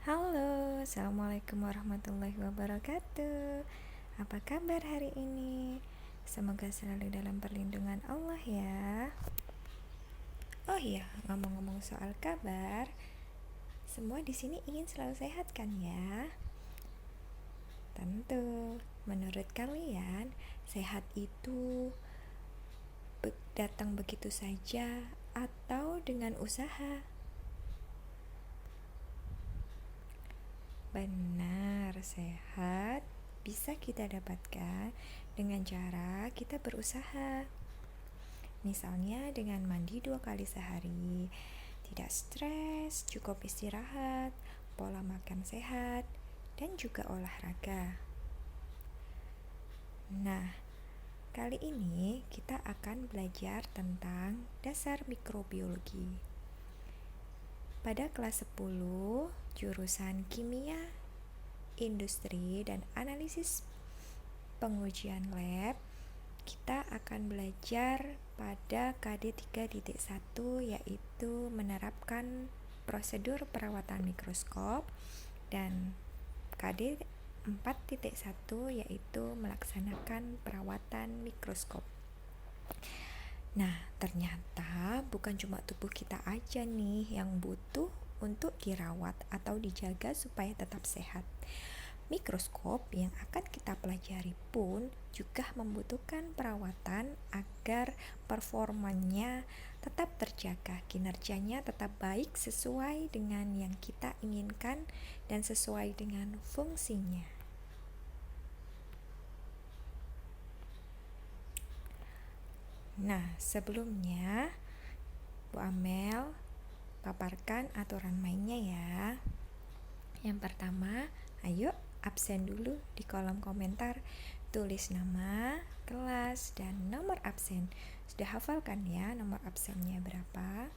Halo, Assalamualaikum warahmatullahi wabarakatuh. Apa kabar hari ini? Semoga selalu dalam perlindungan Allah ya. Oh iya, ngomong-ngomong soal kabar, semua di sini ingin selalu sehat kan ya? Tentu. Menurut kalian, sehat itu datang begitu saja atau dengan usaha? Benar, sehat bisa kita dapatkan dengan cara kita berusaha. Misalnya dengan mandi 2 kali sehari, tidak stres, cukup istirahat, pola makan sehat, dan juga olahraga. Nah, kali ini kita akan belajar tentang dasar mikrobiologi. Pada kelas 10, jurusan kimia, industri, dan analisis pengujian lab, kita akan belajar pada KD 3.1 yaitu menerapkan prosedur perawatan mikroskop, dan KD 4.1 yaitu melaksanakan perawatan mikroskop. Nah, ternyata bukan cuma tubuh kita aja nih yang butuh untuk dirawat atau dijaga supaya tetap sehat. Mikroskop yang akan kita pelajari pun juga membutuhkan perawatan agar performanya tetap terjaga, kinerjanya tetap baik sesuai dengan yang kita inginkan dan sesuai dengan fungsinya. Nah, sebelumnya Bu Amel paparkan aturan mainnya ya. Yang pertama, ayo absen dulu di kolom komentar, tulis nama, kelas, dan nomor absen. Sudah hafal kan ya nomor absennya berapa?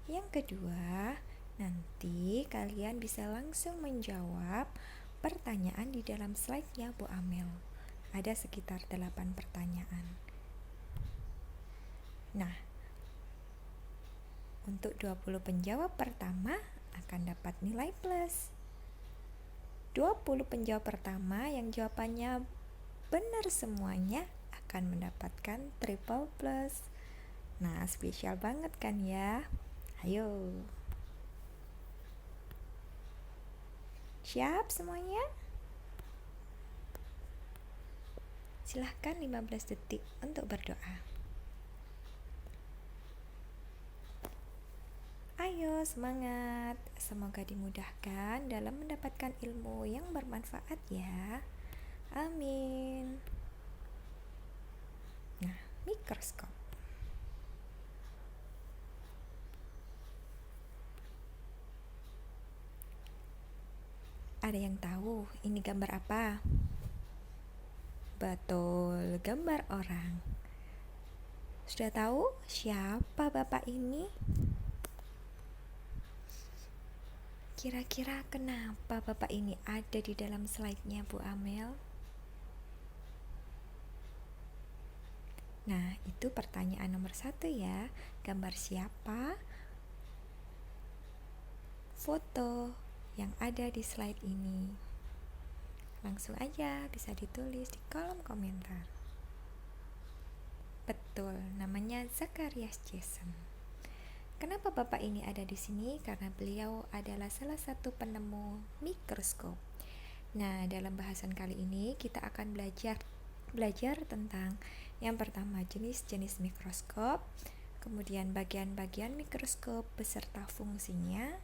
Yang kedua, nanti kalian bisa langsung menjawab pertanyaan di dalam slide-nya Bu Amel. Ada sekitar 8 pertanyaan. Nah, untuk 20 penjawab pertama akan dapat nilai plus. 20 penjawab pertama yang jawabannya benar semuanya akan mendapatkan triple plus. Nah, spesial banget kan ya? Ayo. Siap semuanya? Silahkan 15 detik untuk berdoa. Ayo semangat, semoga dimudahkan dalam mendapatkan ilmu yang bermanfaat ya. Amin. Nah, mikroskop. Ada yang tahu ini gambar apa? Betul, gambar orang. Sudah tahu siapa bapak ini? Kira-kira kenapa bapak ini ada di dalam slide-nya Bu Amel? Nah, itu pertanyaan nomor 1 ya. Gambar siapa? Foto yang ada di slide ini. Langsung aja bisa ditulis di kolom komentar. Betul, namanya Zacharias Jason. Kenapa bapak ini ada di sini? Karena beliau adalah salah satu penemu mikroskop. Nah, dalam bahasan kali ini kita akan belajar tentang yang pertama jenis-jenis mikroskop, kemudian bagian-bagian mikroskop beserta fungsinya,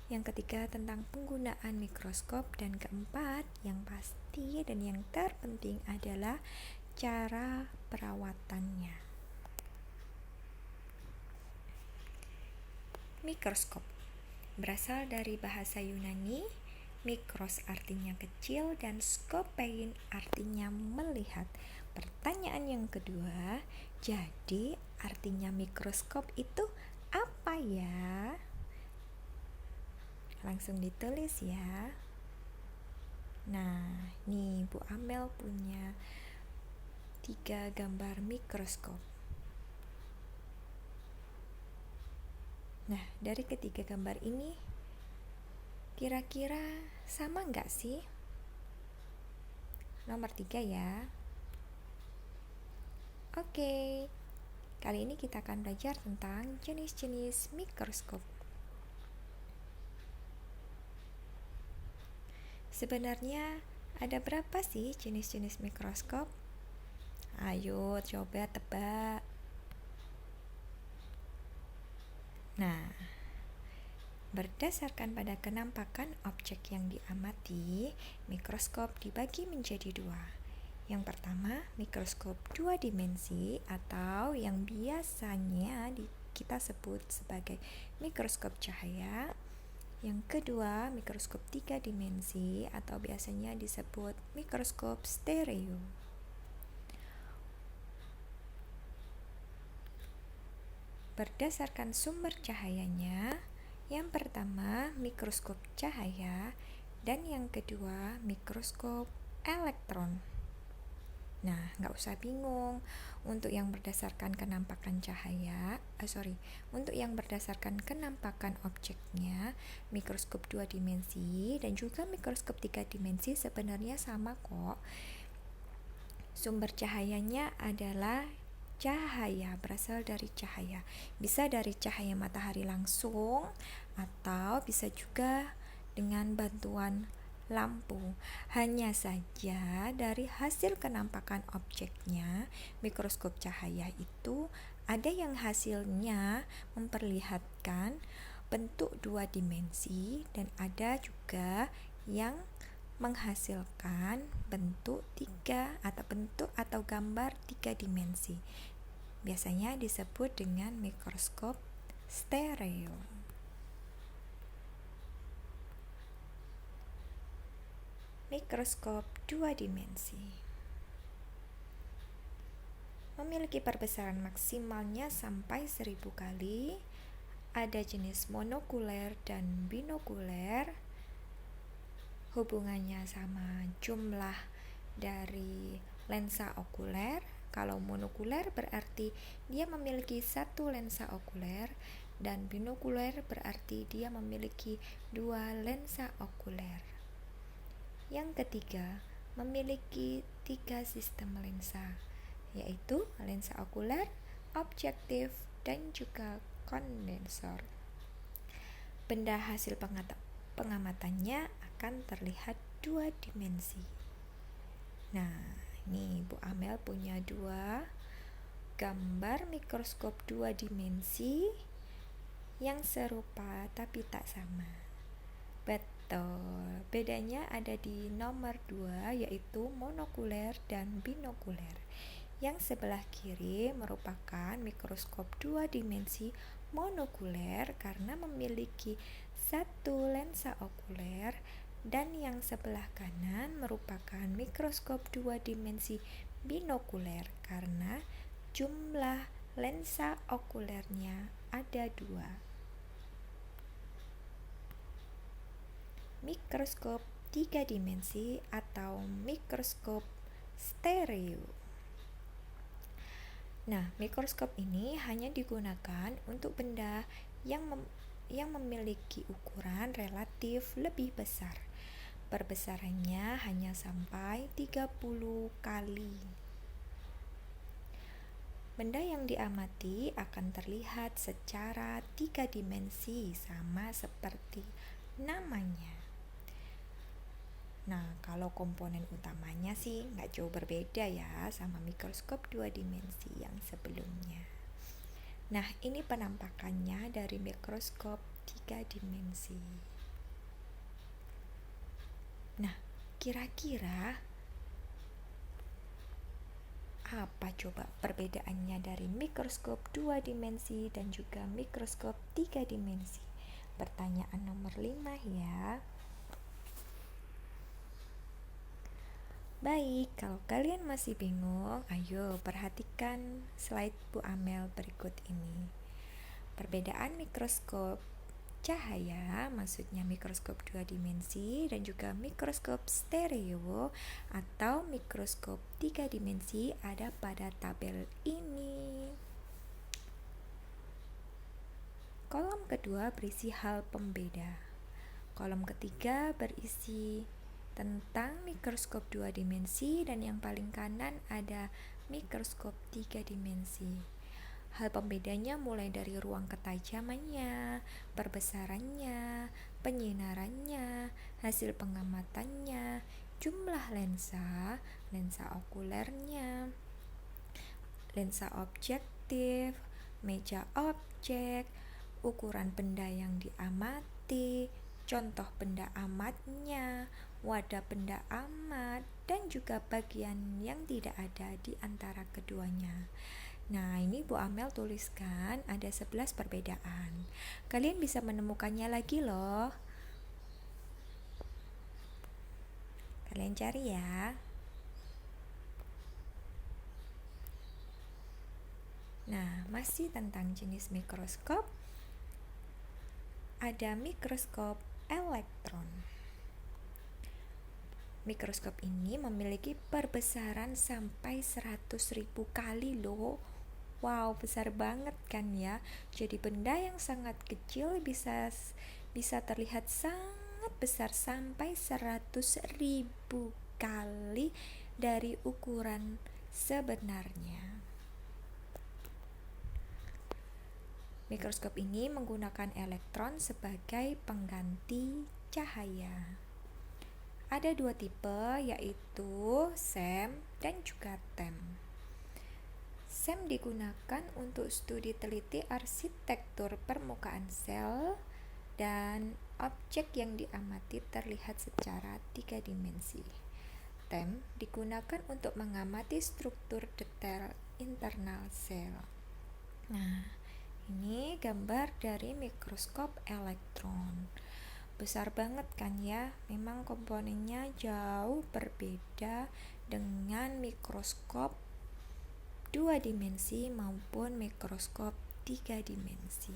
yang ketiga tentang penggunaan mikroskop, dan keempat yang pasti dan yang terpenting adalah cara perawatannya. Mikroskop berasal dari bahasa Yunani. Mikros artinya kecil dan skopein artinya melihat. Pertanyaan yang kedua, jadi artinya mikroskop itu apa ya? Langsung ditulis ya. Nah, nih Bu Amel punya 3 gambar mikroskop. Nah, dari ketiga gambar ini Kira-kira sama nggak sih? Nomor 3 ya. Oke, kali ini kita akan belajar tentang jenis-jenis mikroskop. Sebenarnya ada berapa sih jenis-jenis mikroskop? Ayo coba tebak. Nah, berdasarkan pada kenampakan objek yang diamati, mikroskop dibagi menjadi dua. Yang pertama, mikroskop dua dimensi atau yang biasanya kita sebut sebagai mikroskop cahaya. Yang kedua, mikroskop tiga dimensi atau biasanya disebut mikroskop stereo. Berdasarkan sumber cahayanya, yang pertama mikroskop cahaya dan yang kedua mikroskop elektron. Nah, nggak usah bingung. Untuk yang berdasarkan kenampakan untuk yang berdasarkan kenampakan objeknya, mikroskop dua dimensi dan juga mikroskop tiga dimensi sebenarnya sama kok. Sumber cahayanya adalah cahaya, berasal dari cahaya. Bisa dari cahaya matahari langsung atau bisa juga dengan bantuan lampu. Hanya saja dari hasil kenampakan objeknya, mikroskop cahaya itu ada yang hasilnya memperlihatkan bentuk dua dimensi dan ada juga yang menghasilkan bentuk atau gambar tiga dimensi. Biasanya disebut dengan mikroskop stereo. Mikroskop dua dimensi memiliki perbesaran maksimalnya sampai 1000 kali. Ada jenis monokuler dan binokuler. Hubungannya sama jumlah dari lensa okuler. Kalau monokuler berarti dia memiliki satu lensa okuler dan binokuler berarti dia memiliki dua lensa okuler. Yang ketiga, memiliki 3 sistem lensa, yaitu lensa okuler, objektif, dan juga kondensor. Benda hasil pengamatannya akan terlihat dua dimensi. Nah, ini Bu Amel punya dua gambar mikroskop dua dimensi yang serupa tapi tak sama. Betul, bedanya ada di nomor 2 yaitu monokuler dan binokuler. Yang sebelah kiri merupakan mikroskop dua dimensi monokuler karena memiliki satu lensa okuler, dan yang sebelah kanan merupakan mikroskop dua dimensi binokuler karena jumlah lensa okulernya ada dua. Mikroskop tiga dimensi atau mikroskop stereo. Nah, mikroskop ini hanya digunakan untuk benda yang memiliki ukuran relatif lebih besar. Perbesarannya hanya sampai 30 kali. Benda yang diamati akan terlihat secara tiga dimensi, sama seperti namanya. Nah, kalau komponen utamanya sih nggak jauh berbeda ya sama mikroskop dua dimensi yang sebelumnya. Nah, ini penampakannya dari mikroskop tiga dimensi. Nah, kira-kira apa coba perbedaannya dari mikroskop dua dimensi dan juga mikroskop tiga dimensi? Pertanyaan nomor 5 ya. Baik, kalau kalian masih bingung, ayo perhatikan slide Bu Amel berikut ini. Perbedaan mikroskop cahaya, maksudnya mikroskop dua dimensi, dan juga mikroskop stereo atau mikroskop tiga dimensi ada pada tabel ini. Kolom kedua berisi hal pembeda. Kolom ketiga berisi tentang mikroskop 2 dimensi dan yang paling kanan ada mikroskop 3 dimensi. Hal pembedanya mulai dari ruang ketajamannya, perbesarannya, penyinarannya, hasil pengamatannya, jumlah lensa, lensa okulernya, lensa objektif, meja objek, ukuran benda yang diamati, contoh benda amatnya, wadah benda amat, dan juga bagian yang tidak ada di antara keduanya. Nah, ini Bu Amel tuliskan ada 11 perbedaan. Kalian bisa menemukannya lagi loh. Kalian cari ya. Nah, masih tentang jenis mikroskop. Ada mikroskop elektron. Mikroskop ini memiliki perbesaran sampai 100.000 kali loh. Wow, besar banget kan ya. Jadi benda yang sangat kecil bisa terlihat sangat besar sampai 100.000 kali dari ukuran sebenarnya. Mikroskop ini menggunakan elektron sebagai pengganti cahaya. Ada 2 tipe, yaitu SEM dan juga TEM. SEM digunakan untuk studi teliti arsitektur permukaan sel dan objek yang diamati terlihat secara 3 dimensi. TEM digunakan untuk mengamati struktur detail internal sel. Nah, ini gambar dari mikroskop elektron. Besar banget kan ya, memang komponennya jauh berbeda dengan mikroskop 2 dimensi maupun mikroskop 3 dimensi.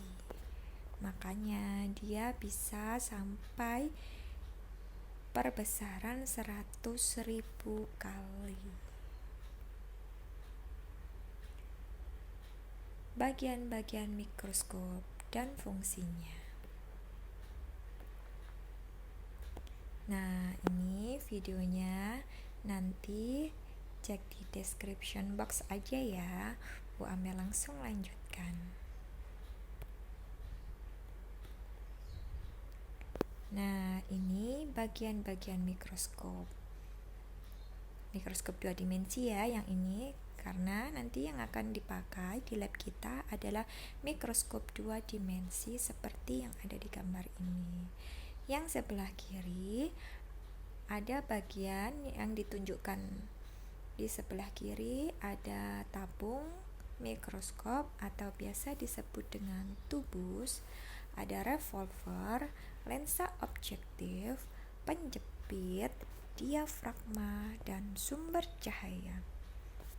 Makanya dia bisa sampai perbesaran 100.000 kali. Bagian-bagian mikroskop dan fungsinya. Nah, ini videonya, nanti cek di description box aja ya. Bu Amel langsung lanjutkan. Nah, ini bagian-bagian mikroskop. Mikroskop 2 dimensi ya yang ini, karena nanti yang akan dipakai di lab kita adalah mikroskop 2 dimensi seperti yang ada di gambar ini. Yang sebelah kiri ada bagian yang ditunjukkan. Di sebelah kiri ada tabung mikroskop atau biasa disebut dengan tubus, ada revolver, lensa objektif, penjepit, diafragma, dan sumber cahaya.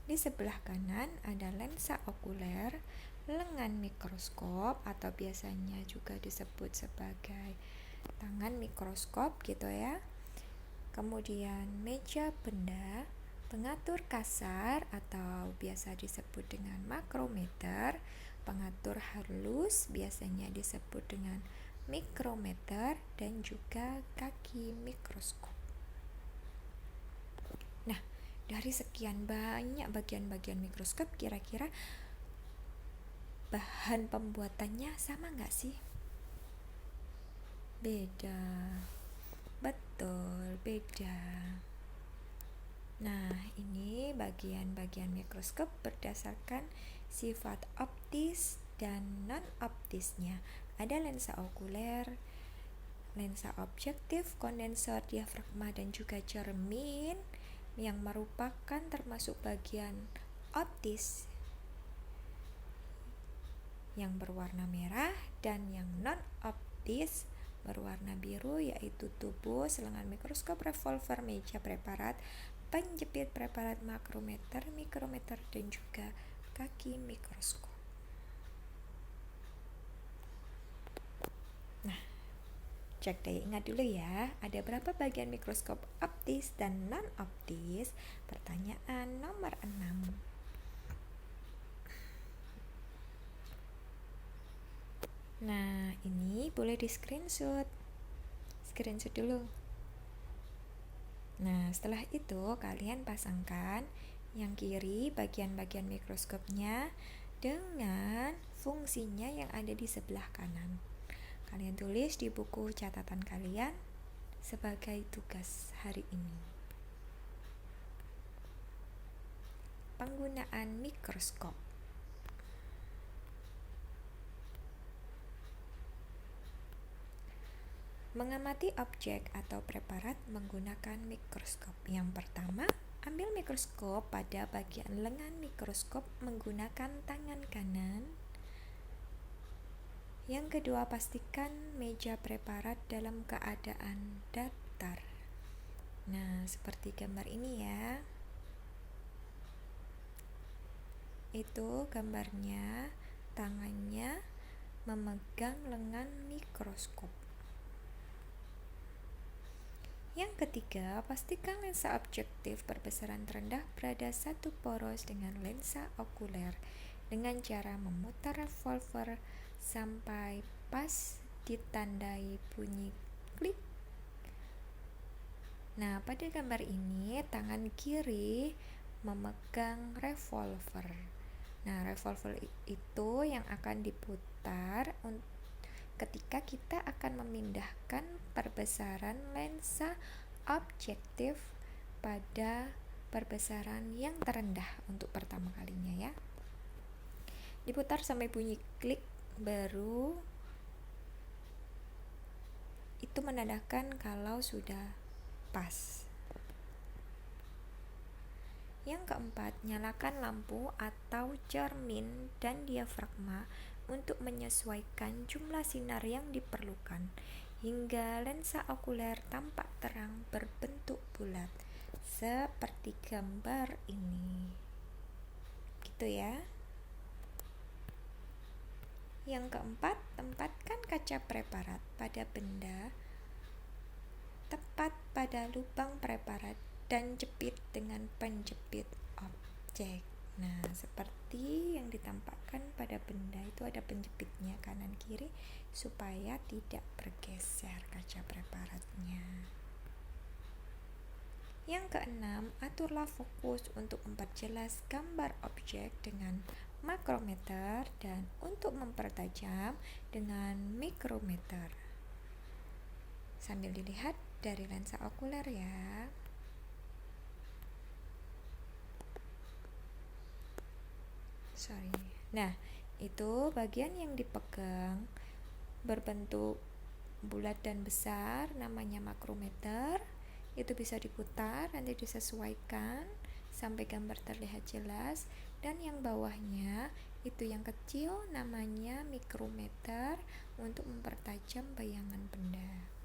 Di sebelah kanan ada lensa okuler, lengan mikroskop atau biasanya juga disebut sebagai tangan mikroskop gitu ya. Kemudian meja benda, pengatur kasar atau biasa disebut dengan makrometer, pengatur halus biasanya disebut dengan mikrometer, dan juga kaki mikroskop. Nah, dari sekian banyak bagian-bagian mikroskop, kira-kira bahan pembuatannya sama nggak sih? Beda. Betul, beda. Nah, ini bagian-bagian mikroskop berdasarkan sifat optis dan non-optisnya. Ada lensa okuler, lensa objektif, kondensor, diafragma, dan juga cermin yang merupakan termasuk bagian optis yang berwarna merah, dan yang non-optis berwarna biru, yaitu tubus, lengan mikroskop, revolver, meja preparat, penjepit preparat, makrometer, mikrometer, dan juga kaki mikroskop. Nah, cek deh, ingat dulu ya, ada berapa bagian mikroskop optis dan non-optis? Pertanyaan nomor 6. Nah, ini boleh di screenshot. screenshot dulu. Nah, setelah itu kalian pasangkan yang kiri bagian-bagian mikroskopnya dengan fungsinya yang ada di sebelah kanan. Kalian tulis di buku catatan kalian sebagai tugas hari ini. Penggunaan mikroskop. Mengamati objek atau preparat menggunakan mikroskop. Yang pertama, ambil mikroskop pada bagian lengan mikroskop menggunakan tangan kanan. Yang kedua, pastikan meja preparat dalam keadaan datar. Nah, seperti gambar ini ya. Itu gambarnya, tangannya memegang lengan mikroskop. Yang ketiga, pastikan lensa objektif berbesaran terendah berada satu poros dengan lensa okuler dengan cara memutar revolver sampai pas ditandai bunyi klik. Nah, pada gambar ini tangan kiri memegang revolver. Nah, revolver itu yang akan diputar ketika kita akan memindahkan perbesaran lensa objektif pada perbesaran yang terendah untuk pertama kalinya ya. Diputar sampai bunyi klik, baru itu menandakan kalau sudah pas. Yang keempat, nyalakan lampu atau cermin dan diafragma untuk menyesuaikan jumlah sinar yang diperlukan hingga lensa okuler tampak terang berbentuk bulat seperti gambar ini. Gitu ya. Yang keempat, tempatkan kaca preparat pada benda tepat pada lubang preparat dan jepit dengan penjepit objek. Nah, seperti yang ditampakkan pada benda itu ada penjepitnya kanan kiri supaya tidak bergeser kaca preparatnya. Yang keenam, aturlah fokus untuk memperjelas gambar objek dengan makrometer dan untuk mempertajam dengan mikrometer. Sambil dilihat dari lensa okuler ya. Nah, itu bagian yang dipegang berbentuk bulat dan besar namanya makrometer. Itu bisa diputar, nanti disesuaikan sampai gambar terlihat jelas. Dan yang bawahnya itu yang kecil namanya mikrometer untuk mempertajam bayangan benda.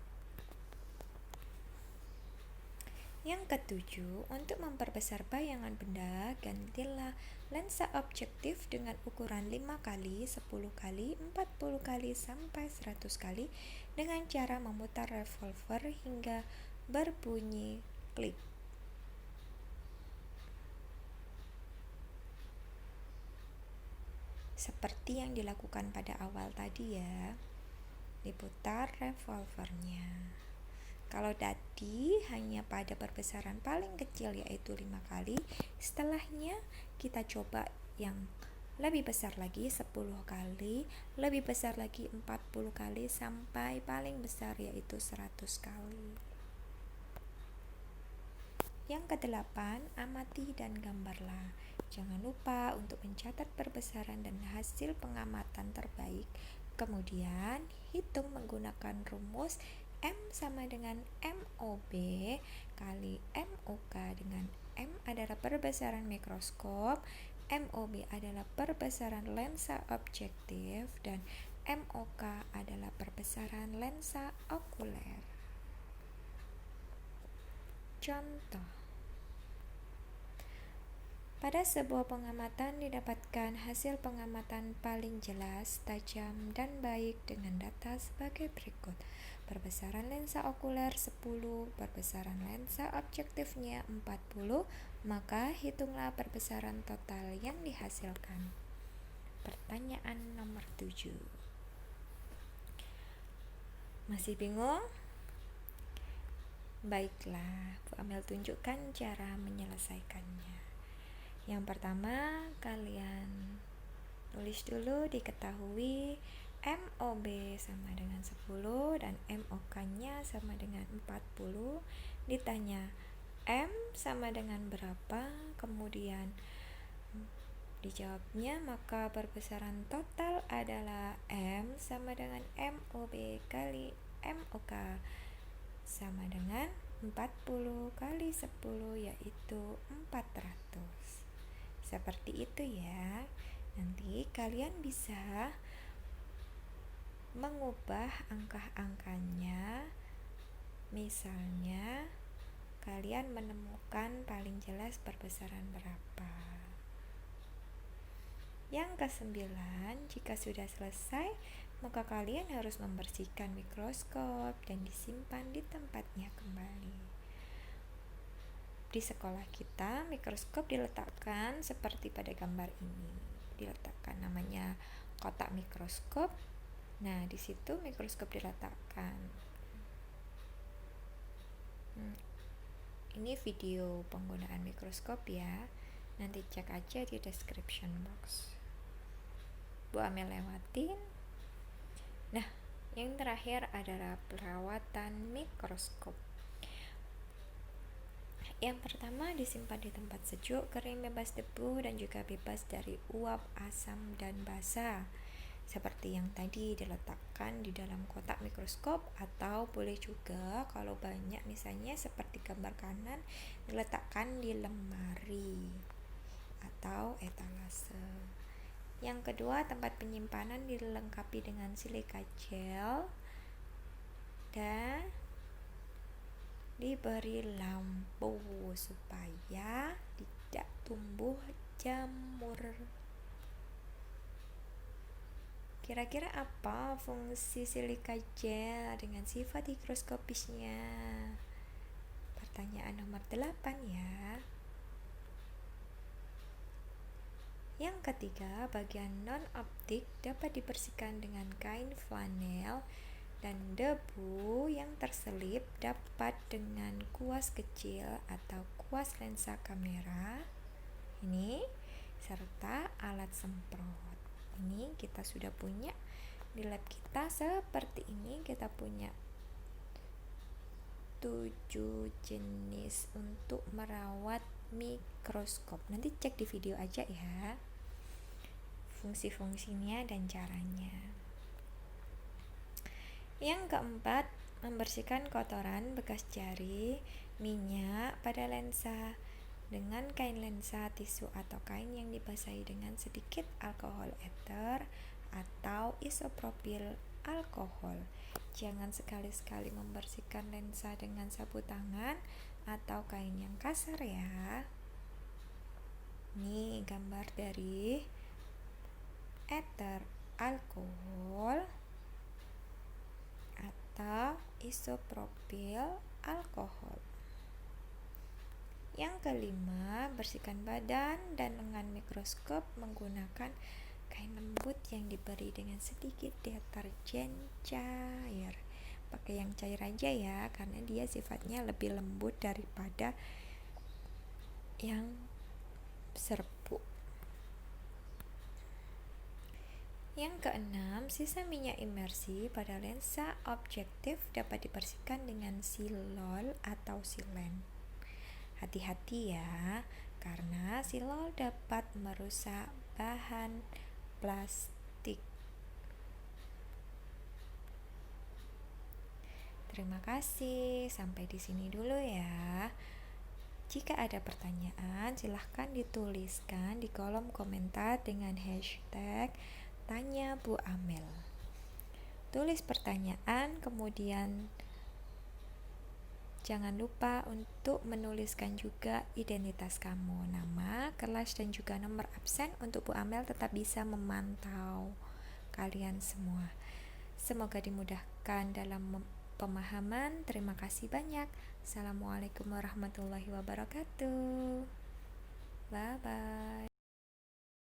Yang ketujuh, untuk memperbesar bayangan benda, gantilah lensa objektif dengan ukuran 5 kali, 10 kali, 40 kali, sampai 100 kali dengan cara memutar revolver hingga berbunyi klik. Seperti yang dilakukan pada awal tadi ya, diputar revolvernya. Kalau tadi hanya pada perbesaran paling kecil yaitu 5 kali, setelahnya kita coba yang lebih besar lagi 10 kali, lebih besar lagi 40 kali, sampai paling besar yaitu 100 kali. Yang kedelapan, amati dan gambarlah. Jangan lupa untuk mencatat perbesaran dan hasil pengamatan terbaik. Kemudian, hitung menggunakan rumus M sama dengan MOB kali MOK, dengan M adalah perbesaran mikroskop, MOB adalah perbesaran lensa objektif, dan MOK adalah perbesaran lensa okuler. Contoh, pada sebuah pengamatan didapatkan hasil pengamatan paling jelas, tajam, dan baik dengan data sebagai berikut. Perbesaran lensa okuler 10, perbesaran lensa objektifnya 40, maka hitunglah perbesaran total yang dihasilkan. Pertanyaan nomor 7. Masih bingung? Baiklah, Bu Amel tunjukkan cara menyelesaikannya. Yang pertama, kalian tulis dulu diketahui MOB sama dengan 10 dan MOK-nya sama dengan 40. Ditanya M sama dengan berapa, kemudian dijawabnya, maka perbesaran total adalah M sama dengan MOB kali MOK sama dengan 40 kali 10, yaitu 400. Seperti itu ya. Nanti kalian bisa mengubah angka-angkanya. Misalnya kalian menemukan paling jelas perbesaran berapa. Yang kesembilan, jika sudah selesai, maka kalian harus membersihkan mikroskop dan disimpan di tempatnya kembali. Di sekolah kita, mikroskop diletakkan seperti pada gambar ini. Diletakkan namanya kotak mikroskop. Nah, di situ mikroskop diletakkan. Ini video penggunaan mikroskop ya. Nanti cek aja di description box. Bu Amel lewatin. Nah, yang terakhir adalah perawatan mikroskop. Yang pertama, disimpan di tempat sejuk, kering, bebas debu, dan juga bebas dari uap, asam, dan basa. Seperti yang tadi, diletakkan di dalam kotak mikroskop, atau boleh juga kalau banyak, misalnya seperti gambar kanan, diletakkan di lemari atau etalase. Yang kedua, tempat penyimpanan dilengkapi dengan silika gel dan diberi lampu supaya tidak tumbuh jamur. Kira-kira apa fungsi silika gel dengan sifat higroskopisnya? Pertanyaan nomor 8 ya. Yang ketiga, bagian non-optik dapat dibersihkan dengan kain flanel dan debu yang terselip dapat dengan kuas kecil atau kuas lensa kamera ini serta alat semprot. Ini kita sudah punya di lab kita seperti ini. Kita punya 7 jenis untuk merawat mikroskop. Nanti cek di video aja ya fungsi-fungsinya dan caranya. Yang keempat, membersihkan kotoran bekas jari, minyak pada lensa dengan kain lensa, tisu atau kain yang dibasahi dengan sedikit alkohol ether atau isopropil alkohol. Jangan sekali-sekali membersihkan lensa dengan sapu tangan atau kain yang kasar ya. Ini gambar dari ether alkohol atau isopropil alkohol. Yang kelima, bersihkan badan dan lengan mikroskop menggunakan kain lembut yang diberi dengan sedikit deterjen cair. Pakai yang cair aja ya, karena dia sifatnya lebih lembut daripada yang serbuk. Yang keenam, sisa minyak imersi pada lensa objektif dapat dibersihkan dengan silol atau silen. Hati-hati ya, karena silol dapat merusak bahan plastik. Terima kasih, sampai di sini dulu ya. Jika ada pertanyaan, silahkan dituliskan di kolom komentar dengan hashtag Tanya Bu Amel. Tulis pertanyaan, kemudian jangan lupa untuk menuliskan juga identitas kamu, nama, kelas, dan juga nomor absen untuk Bu Amel tetap bisa memantau kalian semua. Semoga dimudahkan dalam pemahaman. Terima kasih banyak. Assalamualaikum warahmatullahi wabarakatuh. Bye bye.